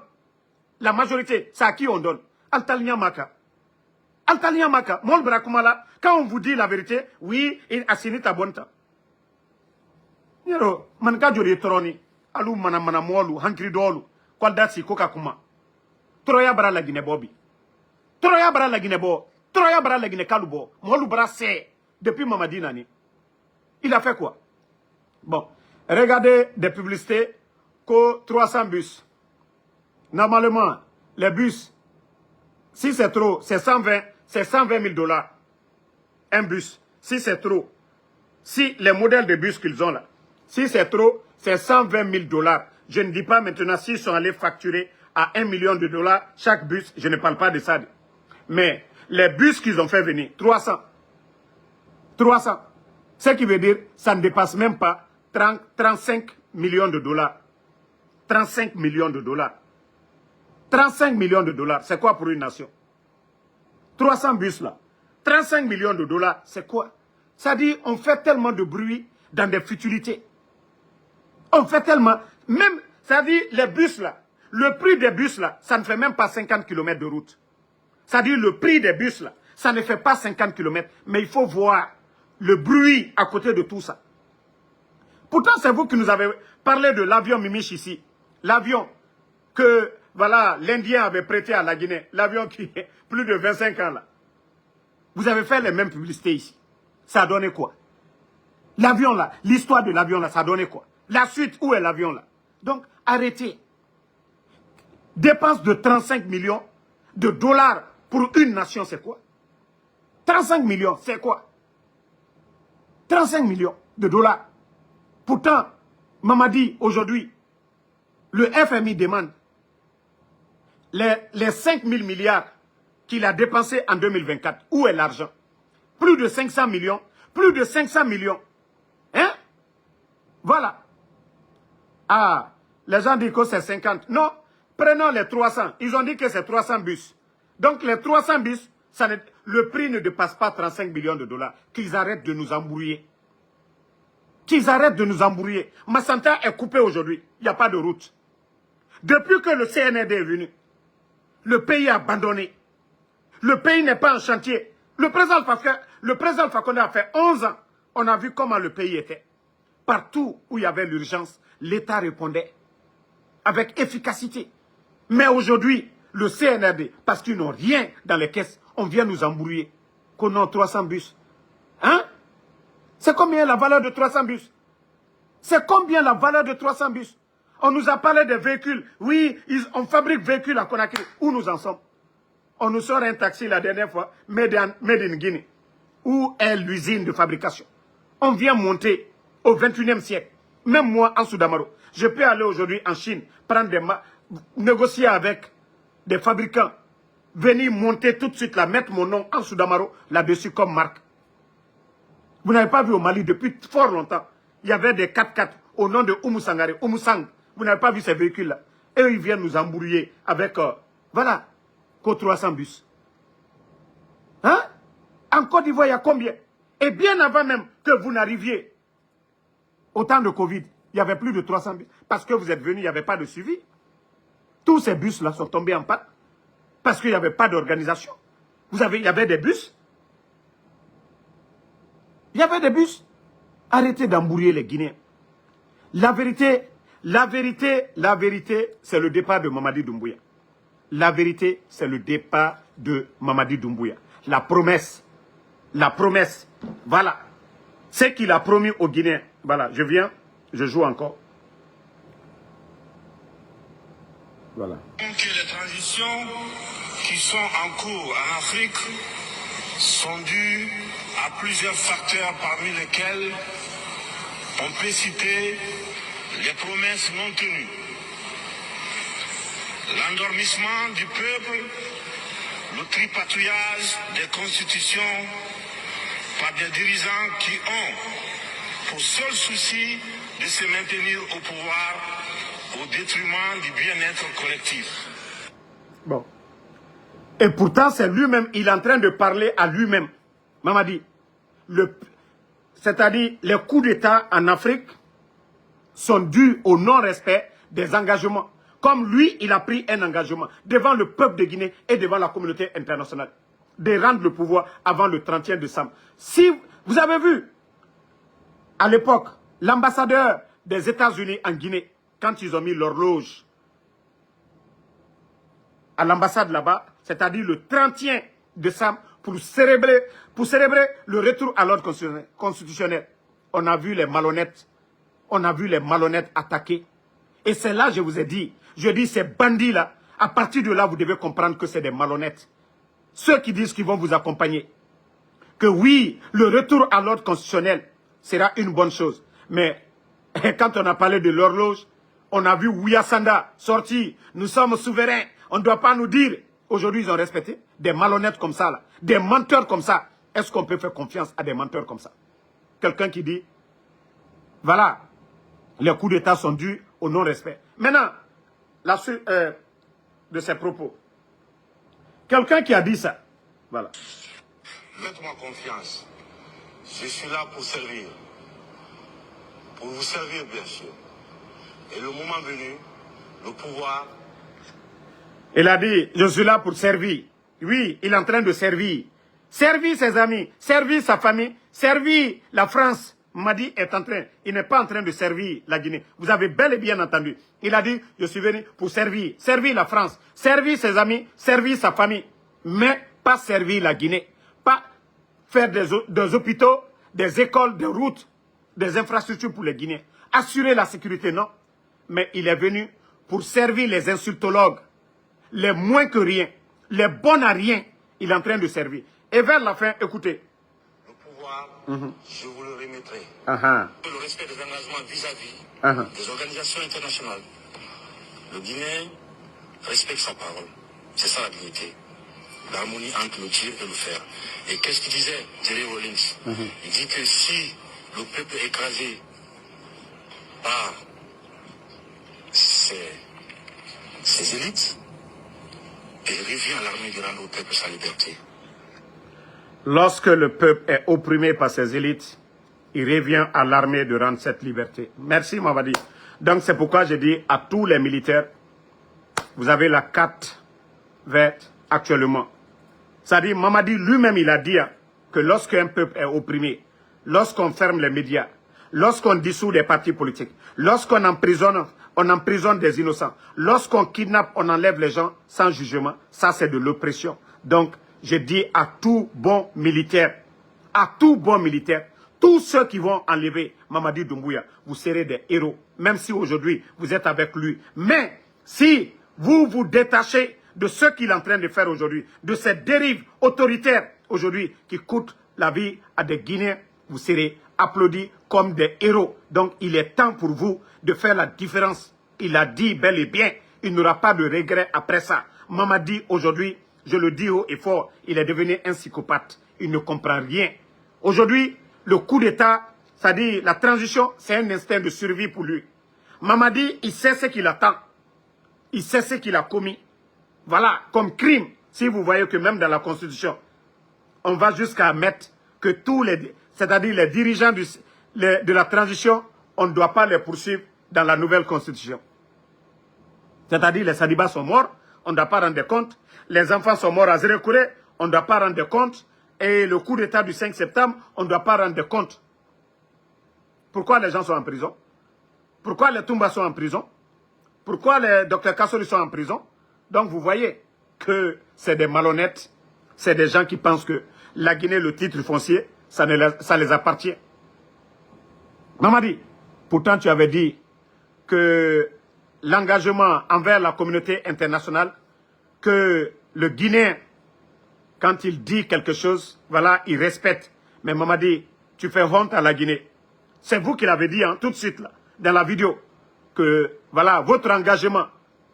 La majorité, c'est à qui on donne? Altalian Maka. Altalian Maka. Mol Brakumala, quand on vous dit la vérité, oui, il a signé ta bonne temps. Yero, manka jori troni. Alou mana molu, hankri dolu. Kwaldasi koka kuma. Troya bara la Guinée Bobi. Troya bara la Guinée Bo. Troya bara la Guinée Kalubo. Molu bara c'est depuis Mamadi Nani. Il a fait quoi? Bon, regardez des publicités que 300 bus. Normalement, les bus, si c'est trop, c'est 120 000 dollars. Un bus. Si c'est trop, si les modèles de bus qu'ils ont là, si c'est trop, c'est 120 000 dollars. Je ne dis pas maintenant s'ils sont allés facturer à 1 million de dollars chaque bus. Je ne parle pas de ça. Mais les bus qu'ils ont fait venir, 300. 300. Ce qui veut dire, ça ne dépasse même pas 35 millions de dollars. 35 millions de dollars. 35 millions de dollars, c'est quoi pour une nation? 300 bus là. 35 millions de dollars, c'est quoi? Ça dit, on fait tellement de bruit dans des futilités. On fait tellement, même, ça dit, les bus là, le prix des bus là, ça ne fait même pas 50 km de route. Ça dit, le prix des bus là, ça ne fait pas 50 km, mais il faut voir le bruit à côté de tout ça. Pourtant, c'est vous qui nous avez parlé de l'avion Mimich ici. L'avion que, voilà, l'Indien avait prêté à la Guinée. L'avion qui est plus de 25 ans là. Vous avez fait les mêmes publicités ici. Ça a donné quoi? L'avion là, l'histoire de l'avion là, ça a donné quoi? La suite, où est l'avion là? Donc, arrêtez. Dépense de 35 millions de dollars pour une nation, c'est quoi? 35 millions, c'est quoi? 35 millions de dollars. Pourtant, Mamadi, aujourd'hui, le FMI demande les 5 000 milliards qu'il a dépensés en 2024. Où est l'argent? Plus de 500 millions. Plus de 500 millions. Hein? Voilà. Ah, les gens disent que c'est 50. Non, prenons les 300. Ils ont dit que c'est 300 bus. Donc les 300 bus, le prix ne dépasse pas 35 millions de dollars. Qu'ils arrêtent de nous embrouiller. Qu'ils arrêtent de nous embrouiller. Massanta est coupé aujourd'hui. Il n'y a pas de route. Depuis que le CNRD est venu, le pays est abandonné. Le pays n'est pas en chantier. Le président Alpha Condé a fait 11 ans. On a vu comment le pays était. Partout où il y avait l'urgence, l'État répondait avec efficacité. Mais aujourd'hui, le CNRD, parce qu'ils n'ont rien dans les caisses, on vient nous embrouiller. Qu'on a 300 bus. Hein? C'est combien la valeur de 300 bus? C'est combien la valeur de 300 bus? On nous a parlé des véhicules. Oui, on fabrique véhicules à Conakry. Où nous en sommes? On nous sort un taxi la dernière fois, made in Guinée. Où est l'usine de fabrication? On vient monter au 21e siècle. Même moi, en Soudamaro, je peux aller aujourd'hui en Chine, négocier avec des fabricants, venir monter tout de suite là, mettre mon nom en Soudamaro là-dessus comme marque. Vous n'avez pas vu au Mali depuis fort longtemps. Il y avait des 4x4 au nom de Oumou Sangare, Oumou Sang. Vous n'avez pas vu ces véhicules-là. Et eux, ils viennent nous embrouiller avec, voilà, 300 bus. Hein? En Côte d'Ivoire, il y a combien? Et bien avant même que vous n'arriviez au temps de Covid, il y avait plus de 300 bus. Parce que vous êtes venus, il n'y avait pas de suivi. Tous ces bus-là sont tombés en panne. Parce qu'il n'y avait pas d'organisation. Il y avait des bus. Il y avait des bus. Arrêtez d'embrouiller les Guinéens. La vérité, c'est le départ de Mamadi Doumbouya. La vérité, c'est le départ de Mamadi Doumbouya. La promesse, voilà. C'est qu'il a promis aux Guinéens. Voilà, je viens, je joue encore. Voilà. Que les transitions qui sont en cours en Afrique sont dues à plusieurs facteurs parmi lesquels on peut citer les promesses non tenues, l'endormissement du peuple, le tripatouillage des constitutions par des dirigeants qui ont pour seul souci de se maintenir au pouvoir au détriment du bien-être collectif. Bon. Et pourtant, c'est lui-même, il est en train de parler à lui-même. Mamadi, c'est-à-dire les coups d'État en Afrique sont dus au non-respect des engagements. comme lui, il a pris un engagement devant le peuple de Guinée et devant la communauté internationale de rendre le pouvoir avant le 31 décembre. Si vous avez vu, à l'époque, l'ambassadeur des États-Unis en Guinée, quand ils ont mis l'horloge à l'ambassade là-bas, c'est-à-dire le 31 décembre, pour célébrer le retour à l'ordre constitutionnel, on a vu les malhonnêtes attaquer. Et c'est là, je vous ai dit, je dis ces bandits-là, à partir de là, vous devez comprendre que c'est des malhonnêtes. Ceux qui disent qu'ils vont vous accompagner. Que oui, le retour à l'ordre constitutionnel sera une bonne chose. Mais quand on a parlé de l'horloge, on a vu Ouyassanda sortir. Nous sommes souverains. On ne doit pas nous dire. Aujourd'hui, ils ont respecté des malhonnêtes comme ça, là, des menteurs comme ça. Est-ce qu'on peut faire confiance à des menteurs comme ça? Quelqu'un qui dit, voilà, les coups d'État sont dus au non-respect. Maintenant, la suite de ses propos. Quelqu'un qui a dit ça, voilà. Faites-moi confiance. Je suis là pour servir. Pour vous servir, bien sûr. Et le moment venu, le pouvoir... Il a dit, je suis là pour servir. Oui, il est en train de servir. Servir ses amis, servir sa famille, servir la France. Madi est en train, il n'est pas en train de servir la Guinée. Vous avez bel et bien entendu. Il a dit, je suis venu pour servir. Servir la France, servir ses amis, servir sa famille. Mais pas servir la Guinée. Pas faire des hôpitaux, des écoles, des routes, des infrastructures pour les Guinéens. Assurer la sécurité, non. Mais il est venu pour servir les insultologues. Les moins que rien, les bons à rien, il est en train de servir. Et vers la fin, écoutez. Le pouvoir, je vous le remettrai. Le respect des engagements vis-à-vis des organisations internationales. Le Guinéen respecte sa parole. C'est ça la dignité. L'harmonie entre le dire et le faire. Et qu'est-ce qu'il disait, Jerry Rawlings? Il dit que si le peuple est écrasé par ses élites, il revient à l'armée de rendre au peuple sa liberté. Lorsque le peuple est opprimé par ses élites, il revient à l'armée de rendre cette liberté. Merci, Mamadi. Donc, c'est pourquoi je dis à tous les militaires, vous avez la carte verte actuellement. C'est-à-dire, Mamadi lui-même, il a dit que lorsqu'un peuple est opprimé, lorsqu'on ferme les médias, lorsqu'on dissout des partis politiques, lorsqu'on emprisonne des innocents, lorsqu'on kidnappe, on enlève les gens sans jugement, ça c'est de l'oppression. Donc, je dis à tout bon militaire, tous ceux qui vont enlever Mamadi Doumbouya, vous serez des héros, même si aujourd'hui vous êtes avec lui. Mais si vous vous détachez de ce qu'il est en train de faire aujourd'hui, de cette dérive autoritaire aujourd'hui qui coûte la vie à des Guinéens, vous serez applaudis comme des héros. Donc il est temps pour vous de faire la différence. Il a dit bel et bien, il n'aura pas de regret après ça. Mamadi aujourd'hui, je le dis haut et fort, il est devenu un psychopathe. Il ne comprend rien. Aujourd'hui, le coup d'État, c'est-à-dire la transition, c'est un instinct de survie pour lui. Mamadi, il sait ce qu'il attend. Il sait ce qu'il a commis. Voilà, comme crime. Si vous voyez que même dans la Constitution, on va jusqu'à mettre que tous les, c'est-à-dire les dirigeants de la transition, on ne doit pas les poursuivre dans la nouvelle Constitution. C'est-à-dire les Sadibas sont morts, on ne doit pas rendre compte. Les enfants sont morts à Zérekouré, on ne doit pas rendre compte. Et le coup d'État du 5 septembre, on ne doit pas rendre compte. Pourquoi les gens sont en prison? Pourquoi les Toumba sont en prison? Pourquoi les Dr Kassori sont en prison? Donc vous voyez que c'est des malhonnêtes, c'est des gens qui pensent que la Guinée, le titre foncier, ça les appartient. Mamadi, pourtant tu avais dit que l'engagement envers la communauté internationale, que le Guinéen, quand il dit quelque chose, voilà, il respecte. Mais Mamadi, tu fais honte à la Guinée. C'est vous qui l'avez dit tout de suite, là, dans la vidéo, que voilà, votre engagement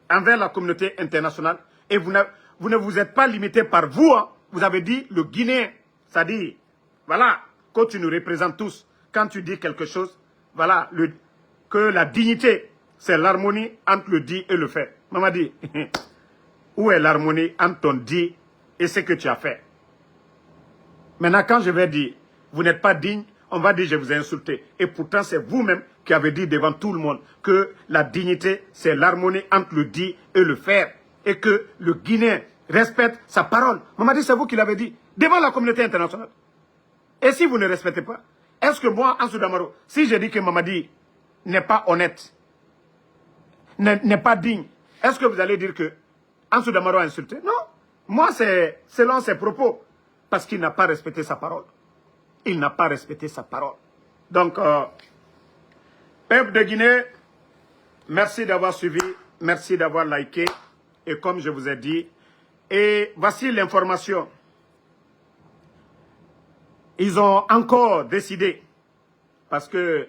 envers la communauté internationale, et vous ne vous êtes pas limité par vous, vous avez dit le Guinéen, c'est-à-dire, voilà, quand tu nous représentes tous, quand tu dis quelque chose, voilà, que la dignité, c'est l'harmonie entre le dit et le fait. Mamadi, où est l'harmonie entre ton dit et ce que tu as fait? Maintenant, quand je vais dire, vous n'êtes pas digne, on va dire je vous ai insulté. Et pourtant, c'est vous-même qui avez dit devant tout le monde que la dignité, c'est l'harmonie entre le dit et le faire. Et que le Guinéen respecte sa parole. Mamadi, c'est vous qui l'avez dit devant la communauté internationale. Et si vous ne respectez pas, est-ce que moi, Ansou Damaro, si je dis que Mamadi n'est pas honnête, n'est pas digne, est-ce que vous allez dire que Ansou Damaro a insulté? Non. Moi, c'est selon ses propos. Parce qu'il n'a pas respecté sa parole. Il n'a pas respecté sa parole. Donc, peuple de Guinée, merci d'avoir suivi, merci d'avoir liké. Et comme je vous ai dit, et voici l'information. Ils ont encore décidé, parce que,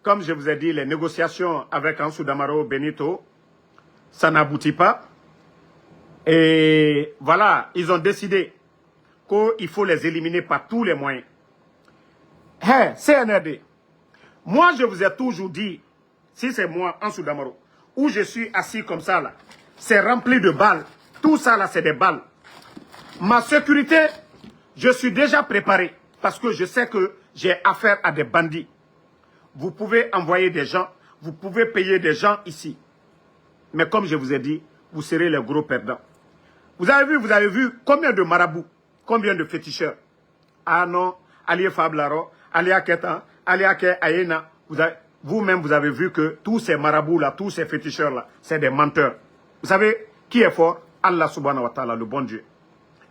comme je vous ai dit, les négociations avec Ansou Damaro Benito, ça n'aboutit pas. Et voilà, ils ont décidé qu'il faut les éliminer par tous les moyens. Hey, CNRD, moi je vous ai toujours dit, si c'est moi, Ansou Damaro, où je suis assis comme ça là, c'est rempli de balles. Tout ça là, c'est des balles. Ma sécurité, je suis déjà préparé parce que je sais que j'ai affaire à des bandits. Vous pouvez envoyer des gens, vous pouvez payer des gens ici. Mais comme je vous ai dit, vous serez les gros perdants. Vous avez vu combien de marabouts, combien de féticheurs. Ah non, Alié Fablaro, Alia Ketan, Alia Ke Ayena, vous-même vous avez vu que tous ces marabouts-là, tous ces féticheurs-là, c'est des menteurs. Vous savez qui est fort? Allah subhanahu wa ta'ala, le bon Dieu.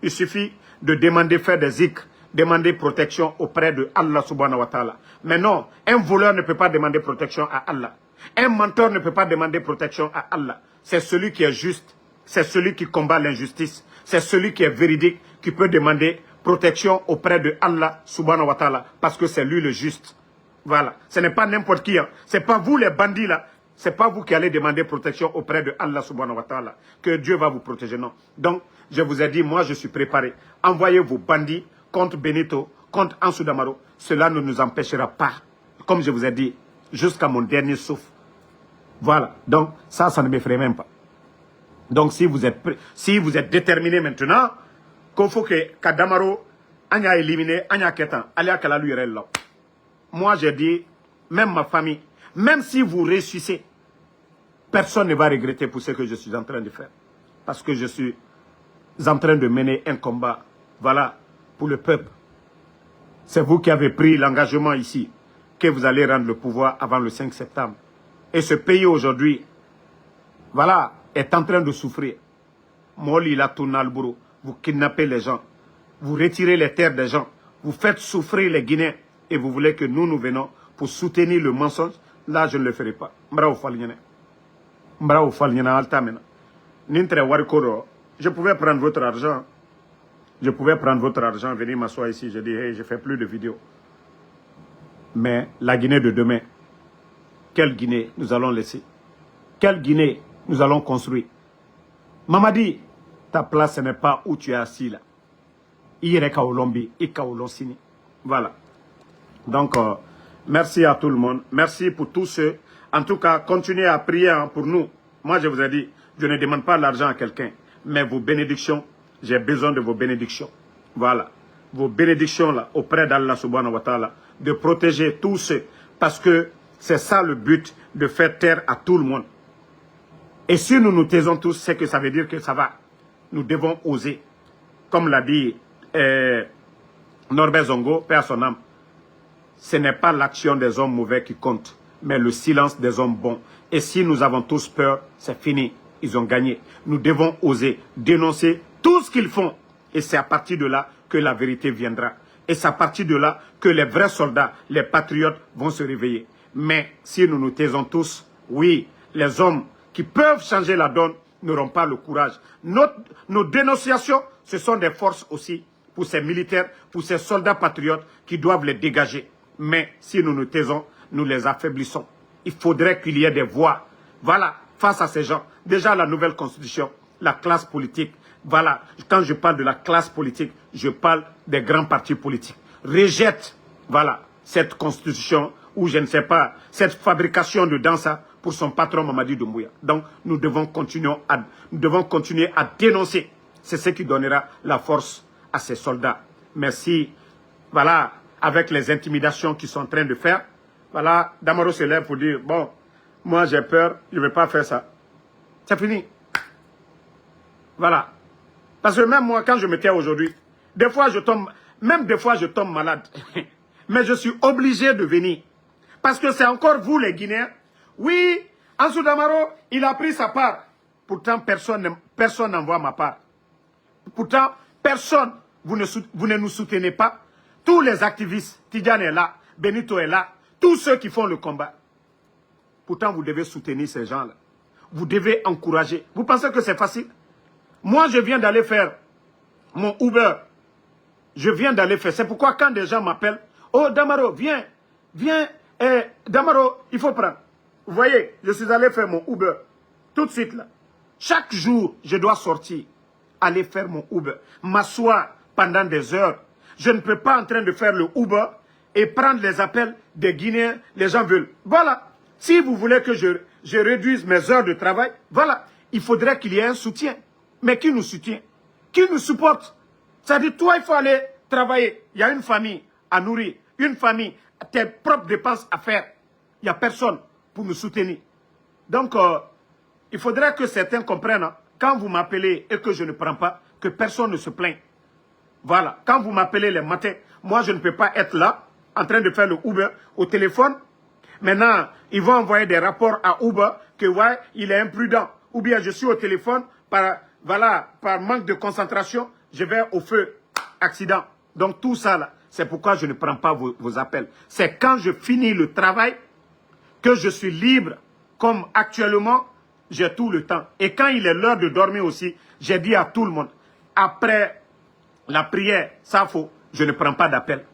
Il suffit de demander, faire des zikrs, demander protection auprès de Allah subhanahu wa ta'ala. Mais non, un voleur ne peut pas demander protection à Allah. Un menteur ne peut pas demander protection à Allah. C'est celui qui est juste, c'est celui qui combat l'injustice, c'est celui qui est véridique, qui peut demander protection auprès de Allah subhanahu wa ta'ala, parce que c'est lui le juste. Voilà, ce n'est pas n'importe qui. Hein. Ce n'est pas vous les bandits là, ce n'est pas vous qui allez demander protection auprès de Allah subhanahu wa ta'ala, que Dieu va vous protéger, non. Donc, je vous ai dit, moi je suis préparé. Envoyez vos bandits contre Benito, contre Ansou Damaro. Cela ne nous empêchera pas, comme je vous ai dit, jusqu'à mon dernier souffle. Voilà, donc ça ne m'effraie même pas. Donc si vous êtes déterminé maintenant, qu'il faut que Kadamaro, Anya éliminé, Anya Ketan, Alia Kalalu là. Moi j'ai dit, même ma famille, même si vous ressuscitez, personne ne va regretter pour ce que je suis en train de faire. Parce que je suis en train de mener un combat, voilà, pour le peuple. C'est vous qui avez pris l'engagement ici, que vous allez rendre le pouvoir avant le 5 septembre. Et ce pays aujourd'hui, voilà, est en train de souffrir. Moli la Tounalbourou, vous kidnappez les gens, vous retirez les terres des gens, vous faites souffrir les Guinéens et vous voulez que nous venons pour soutenir le mensonge. Là, je ne le ferai pas. Je pouvais prendre votre argent. Je pouvais prendre votre argent, venir m'asseoir ici. Je dis, hey, je ne fais plus de vidéos. Mais la Guinée de demain, quelle Guinée nous allons laisser? Quelle Guinée nous allons construire? Mamadi, ta place, ce n'est pas où tu es assis là. Voilà. Donc, merci à tout le monde. Merci pour tous ceux. En tout cas, continuez à prier pour nous. Moi, je vous ai dit, je ne demande pas l'argent à quelqu'un. Mais vos bénédictions, j'ai besoin de vos bénédictions. Voilà. Vos bénédictions là, auprès d'Allah subhanahu wa ta'ala, de protéger tous ceux. Parce que c'est ça le but, de faire taire à tout le monde. Et si nous nous taisons tous, c'est que ça veut dire que ça va. Nous devons oser. Comme l'a dit Norbert Zongo, paix à son âme. Ce n'est pas l'action des hommes mauvais qui compte, mais le silence des hommes bons. Et si nous avons tous peur, c'est fini. Ils ont gagné. Nous devons oser dénoncer tout ce qu'ils font. Et c'est à partir de là que la vérité viendra. Et c'est à partir de là que les vrais soldats, les patriotes vont se réveiller. Mais si nous nous taisons tous, oui, les hommes qui peuvent changer la donne n'auront pas le courage. Nos dénonciations, ce sont des forces aussi pour ces militaires, pour ces soldats patriotes qui doivent les dégager. Mais si nous nous taisons, nous les affaiblissons. Il faudrait qu'il y ait des voix. Voilà, face à ces gens. Déjà la nouvelle constitution, la classe politique. Voilà, quand je parle de la classe politique, je parle des grands partis politiques. Rejette, voilà, cette constitution ou je ne sais pas, cette fabrication de Dansa pour son patron Mamadi Doumbouya. Donc nous devons continuer à dénoncer. C'est ce qui donnera la force à ces soldats. Merci, voilà, avec les intimidations qu'ils sont en train de faire. Voilà, Damaro se lève pour dire, bon, moi j'ai peur, je ne vais pas faire ça. C'est fini. Voilà. Parce que même moi, quand je me tiens aujourd'hui, des fois je tombe malade. Mais je suis obligé de venir. Parce que c'est encore vous les Guinéens. Oui, Ansou Damaro, il a pris sa part. Pourtant, personne n'envoie ma part. Pourtant, personne, vous ne nous soutenez pas. Tous les activistes, Tidjane est là, Benito est là, tous ceux qui font le combat. Pourtant, vous devez soutenir ces gens-là. Vous devez encourager. Vous pensez que c'est facile? Moi, je viens d'aller faire mon Uber. Je viens d'aller faire. C'est pourquoi quand des gens m'appellent, oh Damaro, viens, Damaro, il faut prendre. Vous voyez, je suis allé faire mon Uber. Tout de suite là. Chaque jour, je dois sortir, aller faire mon Uber, m'asseoir pendant des heures. Je ne peux pas en train de faire le Uber et prendre les appels des Guinéens, les gens veulent. Voilà. Si vous voulez que je réduise mes heures de travail, voilà. Il faudrait qu'il y ait un soutien. Mais qui nous soutient? Qui nous supporte? C'est-à-dire, toi, il faut aller travailler. Il y a une famille à nourrir, une famille, tes propres dépenses à faire. Il n'y a personne pour nous soutenir. Donc, il faudrait que certains comprennent, hein, quand vous m'appelez et que je ne prends pas, que personne ne se plaint. Voilà. Quand vous m'appelez les matins, moi, je ne peux pas être là, en train de faire le Uber au téléphone. Maintenant, ils vont envoyer des rapports à Uber que, ouais, il est imprudent. Ou bien, je suis au téléphone, par manque de concentration, je vais au feu, accident. Donc, tout ça, là, c'est pourquoi je ne prends pas vos appels. C'est quand je finis le travail que je suis libre, comme actuellement, j'ai tout le temps. Et quand il est l'heure de dormir aussi, j'ai dit à tout le monde, après la prière, ça faut, je ne prends pas d'appel.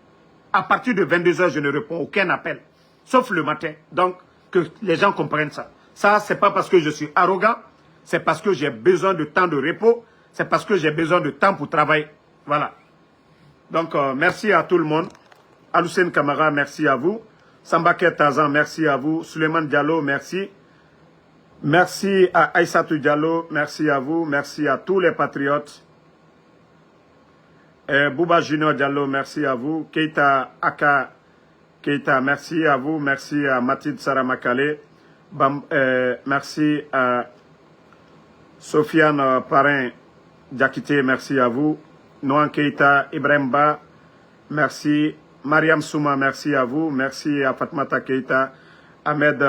À partir de 22h, je ne réponds aucun appel, sauf le matin. Donc, que les gens comprennent ça. Ça, c'est pas parce que je suis arrogant, c'est parce que j'ai besoin de temps de repos, c'est parce que j'ai besoin de temps pour travailler. Voilà. Donc, merci à tout le monde. Aloussène Kamara, merci à vous. Sambaké Tazan, merci à vous. Suleiman Diallo, merci. Merci à Aïssatou Diallo, merci à vous. Merci à tous les patriotes. Bouba Junior Diallo, merci à vous. Keita Aka Keita, merci à vous. Merci à Mathilde Saramakale. Merci à Sofiane Parin Diakité, merci à vous. Noan Keita, Ibrahim Ba, merci. Mariam Souma, merci à vous. Merci à Fatmata Keita. Ahmed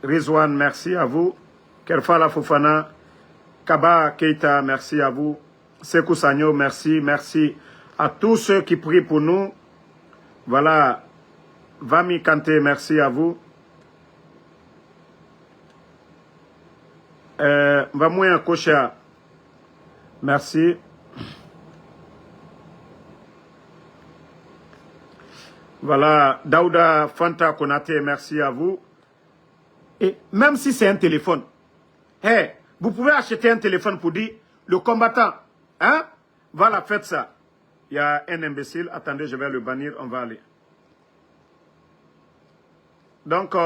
Rizwan, merci à vous. Kerfala Fofana, Kaba Keita, merci à vous. Sekou Sagno, merci. Merci à tous ceux qui prient pour nous. Voilà. Vami Kanté, merci à vous. Vamouya Kocha, merci. Voilà, Daouda Fanta Konate, merci à vous. Et même si c'est un téléphone, hey, vous pouvez acheter un téléphone pour dire, le combattant, hein, voilà, faites ça. Il y a un imbécile, attendez, je vais le bannir, on va aller. Donc,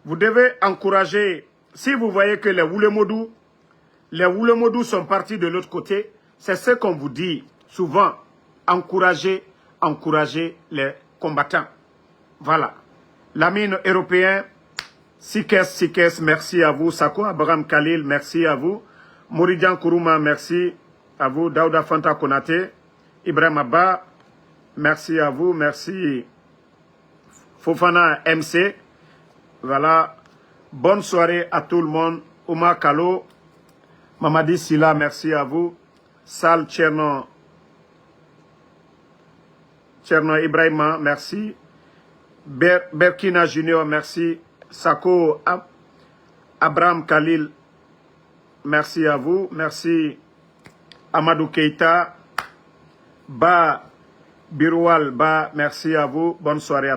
vous devez encourager, si vous voyez que les Woulemodou sont partis de l'autre côté, c'est ce qu'on vous dit souvent, encourager les combattants. Voilà. L'amine européen, Sikes, merci à vous. Sako Abraham Khalil, merci à vous. Mouridian Kourouma, merci à vous. Daouda Fanta Konate, Ibrahim Abba, merci à vous. Merci Fofana MC. Voilà. Bonne soirée à tout le monde. Oumar Kalo, Mamadi Silla, merci à vous. Sal Tcherno Ibrahima, merci. Berkina Junior, merci. Sako Abraham Khalil, merci à vous. Merci Amadou Keita. Ba Biroual, merci à vous. Bonne soirée à tous.